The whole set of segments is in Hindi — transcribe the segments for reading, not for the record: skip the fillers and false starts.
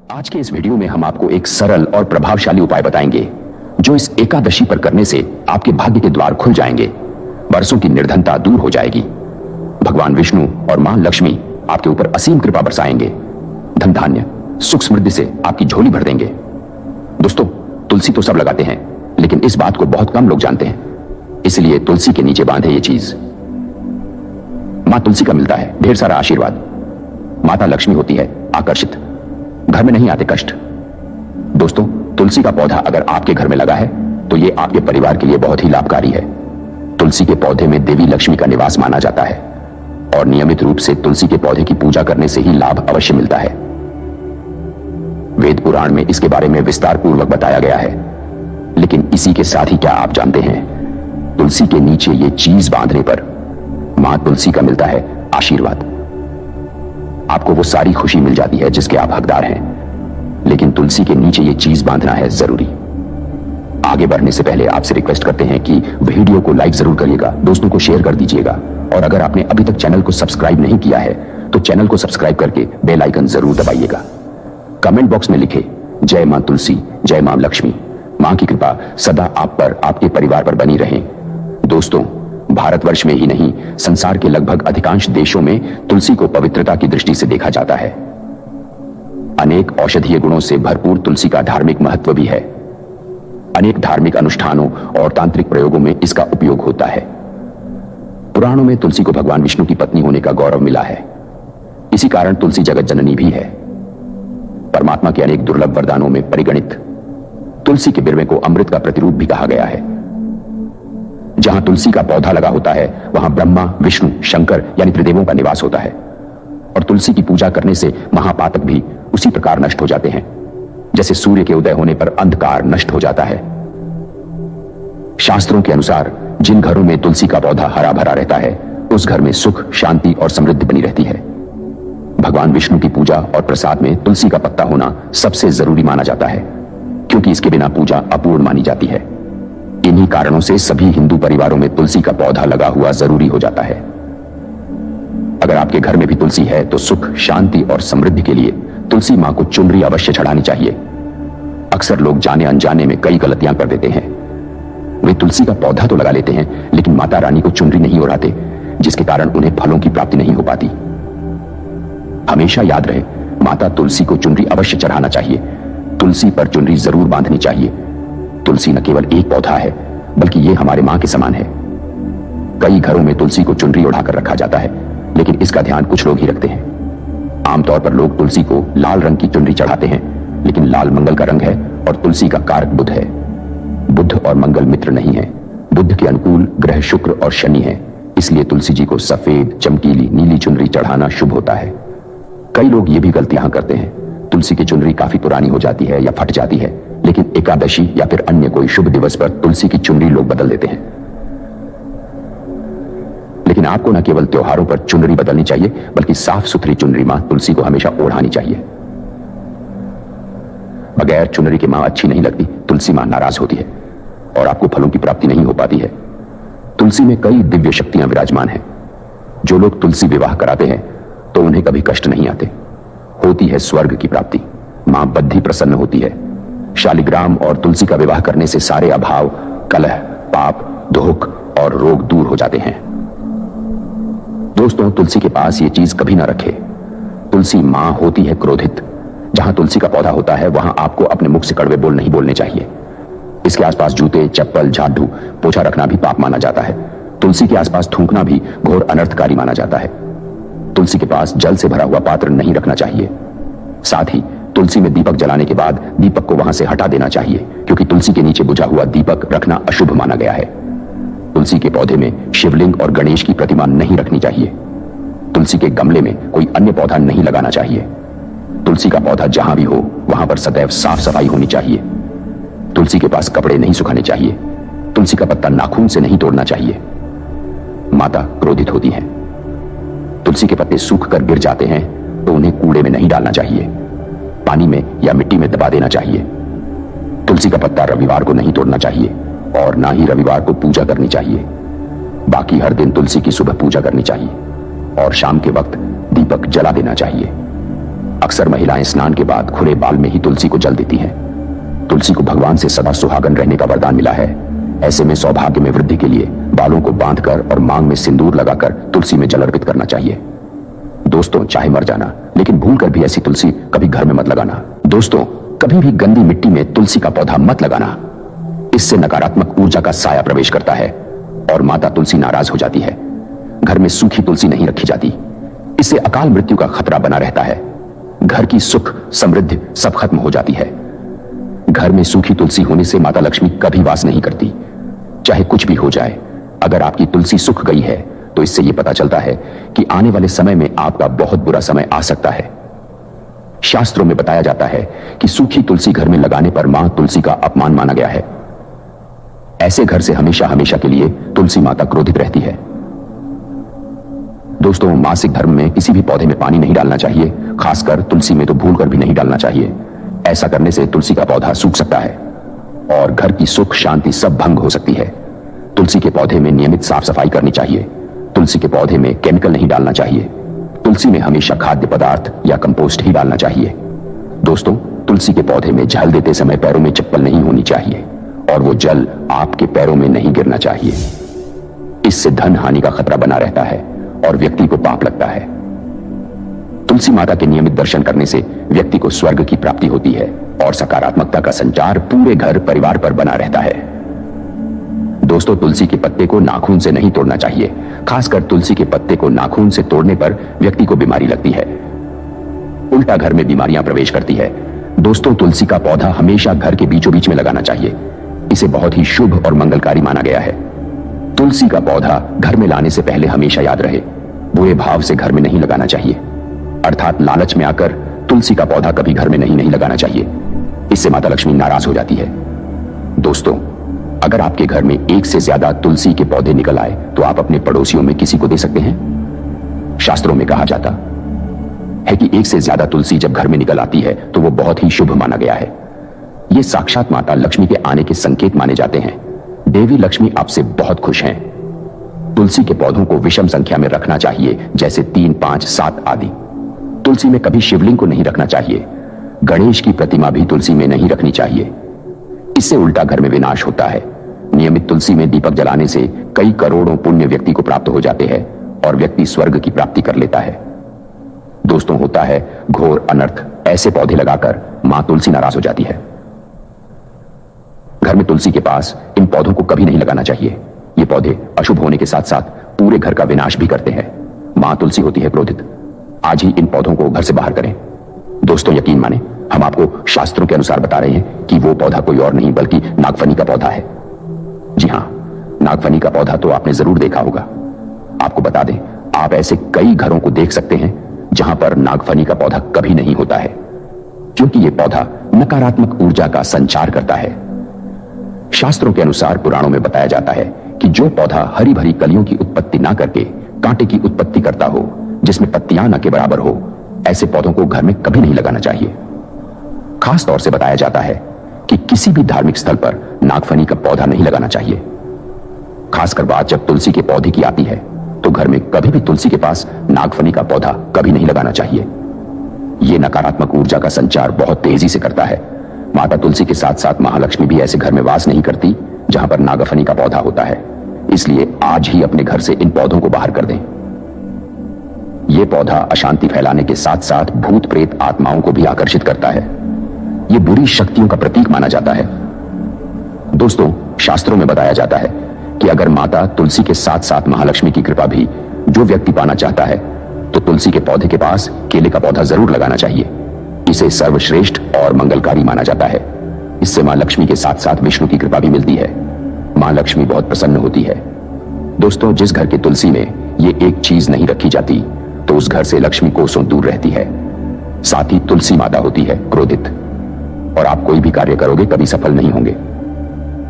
आज के इस वीडियो में हम आपको एक सरल और प्रभावशाली उपाय बताएंगे जो इस एकादशी पर करने से आपके भाग्य के द्वार खुल जाएंगे, वर्षों की निर्धनता दूर हो जाएगी, भगवान विष्णु और मां लक्ष्मी आपके ऊपर असीम कृपा बरसाएंगे, धन धान्य सुख समृद्धि से आपकी झोली भर देंगे। दोस्तों, तुलसी तो सब लगाते हैं, लेकिन इस बात को बहुत कम लोग जानते हैं, इसलिए तुलसी के नीचे बांधे ये चीज। मां तुलसी का मिलता है ढेर सारा आशीर्वाद। माता लक्ष्मी होती है आकर्षित, घर में नहीं आते कष्ट। दोस्तों, तुलसी का पौधा अगर आपके घर में लगा है तो यह आपके परिवार के लिए बहुत ही लाभकारी है। तुलसी के पौधे में देवी लक्ष्मी का निवास माना जाता है और नियमित रूप से तुलसी के पौधे की पूजा करने से ही लाभ अवश्य मिलता है। वेद पुराण में इसके बारे में विस्तार पूर्वक बताया गया है, लेकिन इसी के साथ ही क्या आप जानते हैं, तुलसी के नीचे ये चीज बांधने पर मां तुलसी का मिलता है आशीर्वाद। आपको वो सारी खुशी मिल जाती है जिसके आप हकदार हैं, लेकिन तुलसी के नीचे ये चीज बांधना है जरूरी। आगे बढ़ने से पहले आपसे रिक्वेस्ट करते हैं कि वीडियो को लाइक जरूर करिएगा, दोस्तों को शेयर कर दीजिएगा, और अगर आपने अभी तक चैनल को सब्सक्राइब नहीं किया है तो चैनल को सब्सक्राइब करके बेल आइकन जरूर दबाइएगा। कमेंट बॉक्स में लिखे जय मां तुलसी, जय मां लक्ष्मी। मां की कृपा सदा आप पर, आपके परिवार पर बनी रहे। दोस्तों, भारतवर्ष में ही नहीं, संसार के लगभग अधिकांश देशों में तुलसी को पवित्रता की दृष्टि से देखा जाता है। अनेक औषधीय गुणों से भरपूर तुलसी का धार्मिक महत्व भी है। अनेक धार्मिक अनुष्ठानों और तांत्रिक प्रयोगों में इसका उपयोग होता है। पुराणों में तुलसी को भगवान विष्णु की पत्नी होने का गौरव मिला है। इसी कारण तुलसी जगत जननी भी है। परमात्मा के अनेक दुर्लभ वरदानों में परिगणित तुलसी के बिरवे को अमृत का प्रतिरूप भी कहा गया है। जहां तुलसी का पौधा लगा होता है वहां ब्रह्मा, विष्णु, शंकर यानी त्रिदेवों का निवास होता है, और तुलसी की पूजा करने से महापातक भी उसी प्रकार नष्ट हो जाते हैं जैसे सूर्य के उदय होने पर अंधकार नष्ट हो जाता है। शास्त्रों के अनुसार जिन घरों में तुलसी का पौधा हरा भरा रहता है उस घर में सुख, शांति और समृद्धि बनी रहती है। भगवान विष्णु की पूजा और प्रसाद में तुलसी का पत्ता होना सबसे जरूरी माना जाता है, क्योंकि इसके बिना पूजा अपूर्ण मानी जाती है। इन्हीं कारणों से सभी हिंदू परिवारों में तुलसी का पौधा लगा हुआ जरूरी हो जाता है। अगर आपके घर में भी तुलसी है तो सुख, शांति और समृद्धि के लिए तुलसी मां को चुनरी अवश्य चढ़ानी चाहिए। अक्सर लोग जाने अनजाने में कई गलतियां कर देते हैं। वे तुलसी का पौधा तो लगा लेते हैं, लेकिन माता रानी को चुनरी नहीं ओढ़ाते, जिसके कारण उन्हें फलों की प्राप्ति नहीं हो पाती। हमेशा याद रहे, माता तुलसी को चुनरी अवश्य चढ़ाना चाहिए। तुलसी पर चुनरी जरूर बांधनी चाहिए। तुलसी न केवल एक पौधा है, बल्कि ये हमारे मां के समान है। कई घरों में तुलसी को चुनरी ओढ़ाकर रखा जाता है, लेकिन इसका ध्यान कुछ लोग ही रखते हैं। आमतौर पर लोग तुलसी को लाल रंग की चुनरी चढ़ाते हैं, लेकिन लाल मंगल का रंग है और तुलसी का कारक बुध है। बुध और मंगल मित्र नहीं है। बुध के अनुकूल ग्रह शुक्र और शनि है, इसलिए तुलसी जी को सफेद, चमकीली, नीली चुनरी चढ़ाना शुभ होता है। कई लोग ये भी गलतियां करते हैं, तुलसी की चुनरी काफी पुरानी हो जाती है या फट जाती है, लेकिन एकादशी या फिर अन्य कोई शुभ दिवस पर तुलसी की चुनरी लोग बदल देते हैं। लेकिन आपको न केवल त्योहारों पर चुनरी बदलनी चाहिए, बल्कि साफ सुथरी चुनरी मां तुलसी को हमेशा ओढ़ानी चाहिए। बगैर चुनरी के मां अच्छी नहीं लगती, तुलसी मां नाराज होती है और आपको फलों की प्राप्ति नहीं हो पाती है। तुलसी में कई दिव्य शक्तियां विराजमान हैं। जो लोग तुलसी विवाह कराते हैं तो उन्हें कभी कष्ट नहीं आते, होती है स्वर्ग की प्राप्ति। मां बद्धी प्रसन्न होती है। शालिग्राम और तुलसी का विवाह करने से सारे अभाव, कलह, पाप, दुख और रोग दूर हो जाते हैं। दोस्तों, तुलसी के पास ये चीज कभी ना रखे। तुलसी मां होती है क्रोधित। जहां तुलसी का पौधा होता है वहां आपको अपने मुख से कड़वे बोल नहीं बोलने चाहिए। इसके आसपास जूते, चप्पल, झाड़ू, पोछा रखना भी पाप माना जाता है। तुलसी के आसपास थूकना भी घोर अनर्थकारी माना जाता है। तुलसी के पास जल से भरा हुआ पात्र नहीं रखना चाहिए। साथ ही तुलसी में दीपक जलाने के बाद दीपक को वहां से हटा देना चाहिए, क्योंकि तुलसी के नीचे बुझा हुआ दीपक रखना अशुभ माना गया है। तुलसी के पौधे में शिवलिंग और गणेश की प्रतिमा नहीं रखनी चाहिए। तुलसी के गमले में कोई अन्य पौधा नहीं लगाना चाहिए। तुलसी का पौधा जहां भी हो वहां पर सदैव साफ सफाई होनी चाहिए। तुलसी के पास कपड़े नहीं सुखाने चाहिए। तुलसी का पत्ता नाखून से नहीं तोड़ना चाहिए। माता क्रोधित होती है। तुलसी के पत्ते सूख कर गिर जाते हैं तो उन्हें कूड़े में नहीं डालना चाहिए, पानी में या मिट्टी में दबा देना चाहिए। तुलसी का पत्ता रविवार को नहीं तोड़ना चाहिए और ना ही रविवार को पूजा करनी चाहिए। बाकी हर दिन तुलसी की सुबह पूजा करनी चाहिए और शाम के वक्त दीपक जला देना चाहिए। अक्सर महिलाएं स्नान के बाद खुले बाल में ही तुलसी को जल देती हैं। तुलसी को भगवान से सदा सुहागन रहने का वरदान मिला है। ऐसे में सौभाग्य में वृद्धि के लिए बालों को बांधकर और मांग में सिंदूर लगाकर तुलसी में जल अर्पित करना चाहिए। दोस्तों, चाहे मर जाना, लेकिन भूलकर भी ऐसी तुलसी कभी घर में मत लगाना। दोस्तों, कभी भी गंदी मिट्टी में तुलसी का पौधा मत लगाना। इससे नकारात्मक ऊर्जा का साया प्रवेश करता है और माता तुलसी नाराज हो जाती है। घर में सूखी तुलसी नहीं रखी जाती। इससे अकाल मृत्यु का खतरा बना रहता है। घर की सुख समृद्धि सब खत्म हो जाती है। घर में सूखी तुलसी होने से माता लक्ष्मी कभी वास नहीं करती। चाहे कुछ भी हो जाए, अगर आपकी तुलसी सूख गई है तो इससे यह पता चलता है कि आने वाले समय में आपका बहुत बुरा समय आ सकता है। शास्त्रों में बताया जाता है कि सूखी तुलसी घर में लगाने पर मां तुलसी का अपमान माना गया है। ऐसे घर से हमेशा हमेशा के लिए तुलसी माता क्रोधित रहती है। दोस्तों, मासिक धर्म में किसी भी पौधे में पानी नहीं डालना चाहिए, खासकर तुलसी में तो भूलकर भी नहीं डालना चाहिए। ऐसा करने से तुलसी का पौधा सूख सकता है और घर की सुख शांति सब भंग हो सकती है। तुलसी के पौधे में नियमित साफ सफाई करनी चाहिए। तुलसी के पौधे में केमिकल नहीं डालना चाहिए। तुलसी में हमेशा खाद्य पदार्थ या कंपोस्ट ही डालना चाहिए। दोस्तों, तुलसी के पौधे में जल देते समय पैरों में चप्पल नहीं होनी चाहिए और वो जल आपके पैरों में नहीं गिरना चाहिए। इससे धन हानि का खतरा बना रहता है और व्यक्ति को पाप लगता है। तुलसी माता के नियमित दर्शन करने से व्यक्ति को स्वर्ग की प्राप्ति होती है और सकारात्मकता का संचार पूरे घर परिवार पर बना रहता है। दोस्तों, तुलसी के पत्ते को नाखून से नहीं तोड़ना चाहिए। खासकर तुलसी के पत्ते को नाखून से तोड़ने पर व्यक्ति को बीमारी लगती है। उल्टा घर में बीमारियां प्रवेश करती है। दोस्तों, तुलसी का पौधा हमेशा घर के बीचों बीच में लगाना चाहिए। इसे बहुत ही शुभ और मंगलकारी माना गया है। तुलसी का पौधा घर में लाने से पहले हमेशा याद रहे, बुरे भाव से घर में नहीं लगाना चाहिए। अर्थात लालच में आकर तुलसी का पौधा कभी घर में नहीं लगाना चाहिए। इससे माता लक्ष्मी नाराज हो जाती है। दोस्तों, अगर आपके घर में एक से ज्यादा तुलसी के पौधे निकल आए तो आप अपने पड़ोसियों में किसी को दे सकते हैं। शास्त्रों में कहा जाता है कि एक से ज्यादा तुलसी जब घर में निकल आती है तो वो बहुत ही शुभ माना गया है। ये साक्षात माता लक्ष्मी के आने के संकेत माने जाते हैं। देवी लक्ष्मी आपसे बहुत खुश हैं। तुलसी के पौधों को विषम संख्या में रखना चाहिए, जैसे 3, 5, 7 आदि। तुलसी में कभी शिवलिंग को नहीं रखना चाहिए। गणेश की प्रतिमा भी तुलसी में नहीं रखनी चाहिए। इससे उल्टा घर में विनाश होता है। नियमित तुलसी में दीपक जलाने से कई करोड़ों पुण्य व्यक्ति को प्राप्त हो जाते हैं और व्यक्ति स्वर्ग की प्राप्ति कर लेता है। दोस्तों, होता है घोर अनर्थ। ऐसे पौधे लगाकर मां तुलसी नाराज हो जाती है। घर में तुलसी के पास इन पौधों को कभी नहीं लगाना चाहिए। ये पौधे अशुभ होने के साथ साथ पूरे घर का विनाश भी करते हैं। मां तुलसी होती है क्रोधित। आज ही इन पौधों को घर से बाहर करें। दोस्तों, यकीन माने, हम आपको शास्त्रों के अनुसार बता रहे हैं कि वो पौधा कोई और नहीं बल्कि नागफनी का पौधा है। जी हां, नागफनी का पौधा तो आपने जरूर देखा होगा। आपको बता दें, आप ऐसे कई घरों को देख सकते हैं जहां पर नागफनी का पौधा कभी नहीं होता है, क्योंकि यह पौधा नकारात्मक ऊर्जा का संचार करता है। शास्त्रों के अनुसार पुराणों में बताया जाता है कि जो पौधा हरी भरी कलियों की उत्पत्ति ना करके कांटे की उत्पत्ति करता हो, जिसमें पत्तियां न के बराबर हो, ऐसे पौधों को घर में कभी नहीं लगाना चाहिए। खास तौर से बताया जाता है कि किसी भी धार्मिक स्थल पर नागफनी का पौधा नहीं लगाना चाहिए। खासकर बात जब तुलसी के पौधे की आती है तो घर में कभी भी तुलसी के पास नागफनी का पौधा कभी नहीं लगाना चाहिए। यह नकारात्मक ऊर्जा का संचार बहुत तेजी से करता है। माता तुलसी के साथ साथ महालक्ष्मी भी ऐसे घर में वास नहीं करती जहां पर नागफनी का पौधा होता है। इसलिए आज ही अपने घर से इन पौधों को बाहर कर दें। यह पौधा अशांति फैलाने के साथ साथ भूत प्रेत आत्माओं को भी आकर्षित करता है। यह बुरी शक्तियों का प्रतीक माना जाता है। दोस्तों, शास्त्रों में बताया जाता है कि अगर माता तुलसी के साथ साथ महालक्ष्मी की कृपा भी जो व्यक्ति पाना चाहता है तो तुलसी के पौधे के पास केले का पौधा जरूर लगाना चाहिए। इसे सर्वश्रेष्ठ और मंगलकारी माना जाता है। इससे मां लक्ष्मी के साथ साथ विष्णु की कृपा भी मिलती है। मां लक्ष्मी बहुत प्रसन्न होती है। दोस्तों, जिस घर की तुलसी में ये एक चीज नहीं रखी जाती तो उस घर से लक्ष्मी कोसों दूर रहती है। साथ ही तुलसी माता होती है क्रोधित और आप कोई भी कार्य करोगे कभी सफल नहीं होंगे।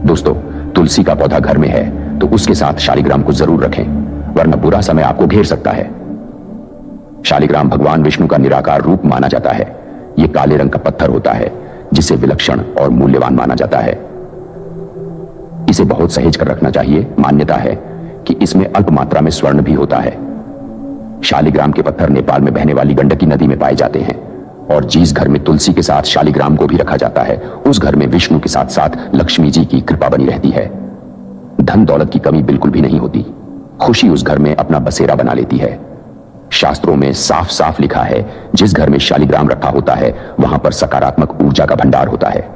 दोस्तों, तुलसी का पौधा घर में है तो उसके साथ शालिग्राम को जरूर रखें, वरना बुरा समय आपको घेर सकता है। शालिग्राम भगवान विष्णु का निराकार रूप माना जाता है। यह काले रंग का पत्थर होता है जिसे विलक्षण और मूल्यवान माना जाता है। इसे बहुत सहेज कर रखना चाहिए। मान्यता है कि इसमें अल्प मात्रा में स्वर्ण भी होता है। शालिग्राम के पत्थर नेपाल में बहने वाली गंडकी नदी में पाए जाते हैं और जिस घर में तुलसी के साथ शालिग्राम को भी रखा जाता है, उस घर में विष्णु के साथ साथ लक्ष्मी जी की कृपा बनी रहती है। धन दौलत की कमी बिल्कुल भी नहीं होती। खुशी उस घर में अपना बसेरा बना लेती है। शास्त्रों में साफ साफ लिखा है, जिस घर में शालिग्राम रखा होता है वहां पर सकारात्मक ऊर्जा का भंडार होता है।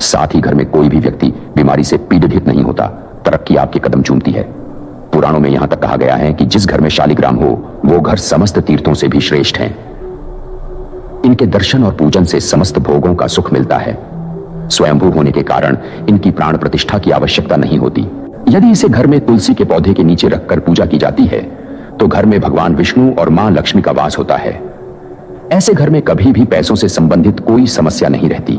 साथ ही घर में कोई भी व्यक्ति बीमारी से पीड़ित नहीं होता, तरक्की आपके कदम चूमती है। पुराणों में यहां तक कहा गया है कि जिस घर में शालिग्राम हो वो घर समस्त तीर्थों से भी श्रेष्ठ है। इनके दर्शन और पूजन से समस्त भोगों का सुख मिलता है। स्वयंभू होने के कारण इनकी प्राण प्रतिष्ठा की आवश्यकता नहीं होती। यदि इसे घर में तुलसी के पौधे के नीचे रखकर पूजा की जाती है तो घर में भगवान विष्णु और मां लक्ष्मी का वास होता है। ऐसे घर में कभी भी पैसों से संबंधित कोई समस्या नहीं रहती।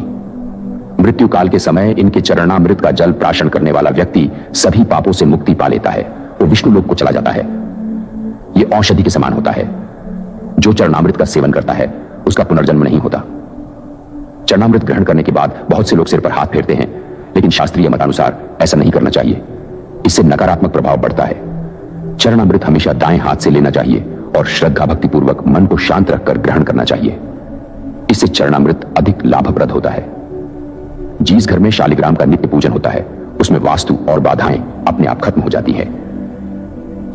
मृत्यु काल के समय इनके चरणामृत का जल प्राशन करने वाला व्यक्ति सभी पापों से मुक्ति पा लेता है, वो विष्णु लोक को चला जाता है। यह औषधि के समान होता है। जो चरणामृत का सेवन करता है उसका पुनर्जन्म नहीं होता। चरणामृत ग्रहण करने के बाद बहुत से लोग सिर पर हाथ फेरते हैं, लेकिन शास्त्रीय मतानुसार ऐसा नहीं करना चाहिए। इससे नकारात्मक प्रभाव बढ़ता है। चरणामृत हमेशा दाएं हाथ से लेना चाहिए और श्रद्धा भक्ति पूर्वक मन को शांत रखकर ग्रहण करना चाहिए। इससे चरणामृत अधिक लाभप्रद होता है। जिस घर में शालिग्राम का नित्य पूजन होता है उसमें वास्तु और बाधाएं अपने आप खत्म हो जाती है।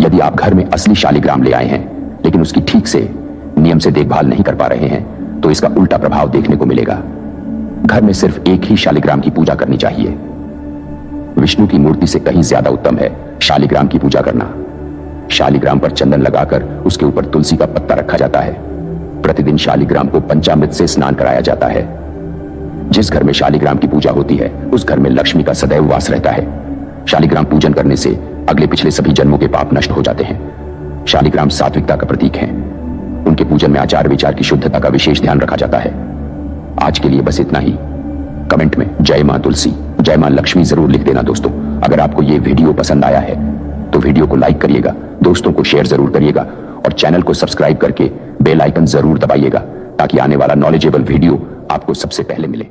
यदि आप घर में असली शालिग्राम ले आए हैं लेकिन उसकी ठीक से नियम से देखभाल नहीं कर पा रहे हैं तो इसका उल्टा प्रभाव देखने को मिलेगा। घर में सिर्फ एक ही शालिग्राम की पूजा करनी चाहिए। विष्णु की मूर्ति से कहीं ज्यादा उत्तम है शालिग्राम की पूजा करना। शालिग्राम पर चंदन लगाकर उसके ऊपर तुलसी का पत्ता रखा जाता है। प्रतिदिन शालिग्राम को पंचामृत से स्नान कराया जाता है। जिस घर में शालिग्राम की पूजा होती है उस घर में लक्ष्मी का सदैव वास रहता है। शालिग्राम पूजन करने से अगले पिछले सभी जन्मों के पाप नष्ट हो जाते हैं। शालिग्राम सात्विकता का प्रतीक है। उनके पूजन में आचार विचार की शुद्धता का विशेष ध्यान रखा जाता है। आज के लिए बस इतना ही। कमेंट में जय मां तुलसी, जय मां लक्ष्मी जरूर लिख देना दोस्तों। अगर आपको यह वीडियो पसंद आया है तो वीडियो को लाइक करिएगा, दोस्तों को शेयर जरूर करिएगा और चैनल को सब्सक्राइब करके बेल आइकन जरूर दबाइएगा ताकि आने वाला नॉलेजेबल वीडियो आपको सबसे पहले मिले।